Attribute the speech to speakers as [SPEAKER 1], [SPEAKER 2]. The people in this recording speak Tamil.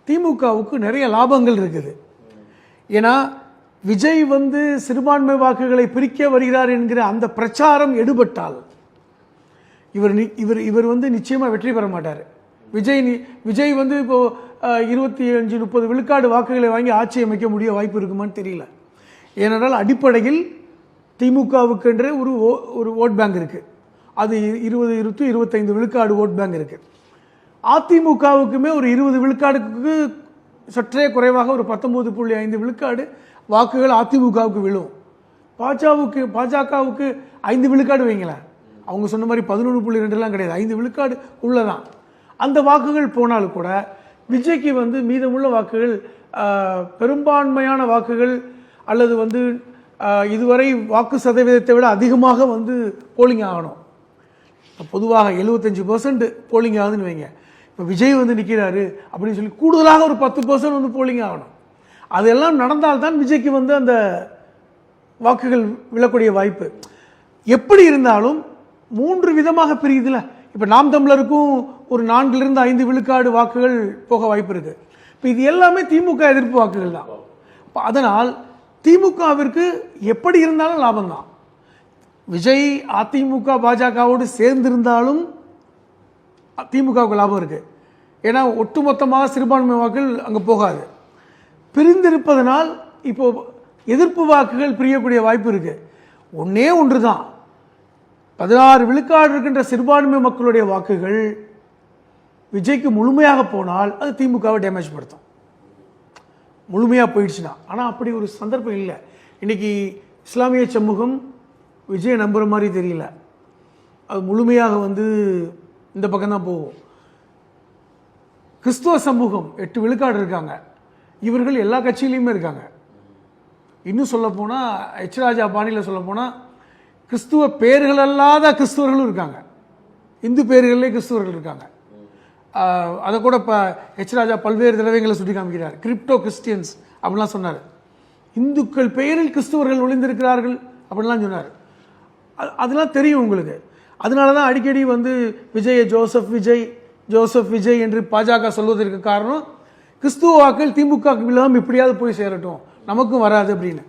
[SPEAKER 1] திமுகவுக்கு நிறைய லாபங்கள் இருக்குது. ஏன்னா விஜய் சிறுபான்மை வாக்குகளை பிரிக்க வருகிறார் என்கிற அந்த பிரச்சாரம் எடுபட்டால் இவர் இவர் இவர் நிச்சயமா வெற்றி பெற மாட்டார். விஜய் இப்போ 25-30 விழுக்காடு வாக்குகளை வாங்கி ஆட்சி அமைக்க முடிய வாய்ப்பு இருக்குமான்னு தெரியல. ஏனென்றால் அடிப்படையில் திமுகவுக்கென்று ஒரு ஓட் பேங்க் இருக்கு. அது 20-25 விழுக்காடு ஓட் பேங்க் இருக்கு. அதிமுகவுக்குமே ஒரு 20 விழுக்காடுக்கு சற்றே குறைவாக ஒரு 19.5 விழுக்காடு வாக்குகள் அதிமுகவுக்கு விழும். பாஜகவுக்கு 5 விழுக்காடு வைங்களேன். அவங்க சொன்ன மாதிரி 11.2 கிடையாது, 5 விழுக்காடு உள்ளதான். அந்த வாக்குகள் போனாலும் கூட விஜய்க்கு மீதமுள்ள வாக்குகள் பெரும்பான்மையான வாக்குகள் அல்லது இதுவரை வாக்கு சதவீதத்தை விட அதிகமாக போலிங் ஆகணும். பொதுவாக 75% போலிங் ஆகுதுன்னு வைங்க. இப்போ விஜய் நிற்கிறாரு அப்படின்னு சொல்லி கூடுதலாக ஒரு 10% போலிங் ஆகணும். அதெல்லாம் நடந்தால்தான் விஜய்க்கு அந்த வாக்குகள் விழக்கூடிய வாய்ப்பு. எப்படி இருந்தாலும் 3 விதமாக பிரியுதுல. இப்போ நாம் தமிழருக்கும் ஒரு 4-5 விழுக்காடு வாக்குகள் போக வாய்ப்பு இருக்கு. இப்போ இது எல்லாமே திமுக எதிர்ப்பு வாக்குகள் தான். அதனால் திமுகவிற்கு எப்படி இருந்தாலும் லாபம் தான். விஜய் அதிமுக பாஜகவோடு சேர்ந்திருந்தாலும் திமுகவுக்கு லாபம் இருக்கு. ஏன்னா ஒட்டுமொத்தமாக சிறுபான்மை வாக்குகள் அங்கே போகாது. பிரிந்திருப்பதனால் இப்போ எதிர்ப்பு வாக்குகள் பிரியக்கூடிய வாய்ப்பு இருக்கு. ஒன்னே ஒன்று தான், 16 விழுக்காடு இருக்கின்ற சிறுபான்மை மக்களுடைய வாக்குகள் விஜய்க்கு முழுமையாக போனால் அது திமுகவை டேமேஜ் படுத்தும், முழுமையாக போயிடுச்சுன்னா. ஆனால் அப்படி ஒரு சந்தர்ப்பம் இல்லை. இன்னைக்கு இஸ்லாமிய சமூகம் விஜயை நம்புற மாதிரி தெரியல. அது முழுமையாக இந்த பக்கம் தான் போகும். கிறிஸ்துவ சமூகம் 8 விழுக்காடு இருக்காங்க. இவர்கள் எல்லா கட்சியிலையுமே இருக்காங்க. இன்னும் சொல்ல போனா எச் ராஜா பாணியில் சொல்ல போனா கிறிஸ்துவ பேர்கள் அல்லாத கிறிஸ்துவர்களும் இருக்காங்க, இந்து பேர்களே கிறிஸ்துவர்கள் இருக்காங்க. அதை கூட இப்போ எச் ராஜா பல்வேறு தடவைகளை சுட்டி காமிக்கிறார். கிரிப்டோ கிறிஸ்டியன்ஸ் அப்படிலாம் சொன்னார். இந்துக்கள் பெயரில் கிறிஸ்துவர்கள் ஒளிந்திருக்கிறார்கள் அப்படின்லாம் சொன்னார். அதெல்லாம் தெரியும் உங்களுக்கு. அதனால தான் அடிக்கடி விஜய் ஜோசப் விஜய் என்று பாஜக சொல்வதற்கு காரணம், கிறிஸ்துவ வாக்கள் திமுக இல்லாமல் இப்படியாவது போய் சேரட்டும், நமக்கும் வராது அப்படின்னு.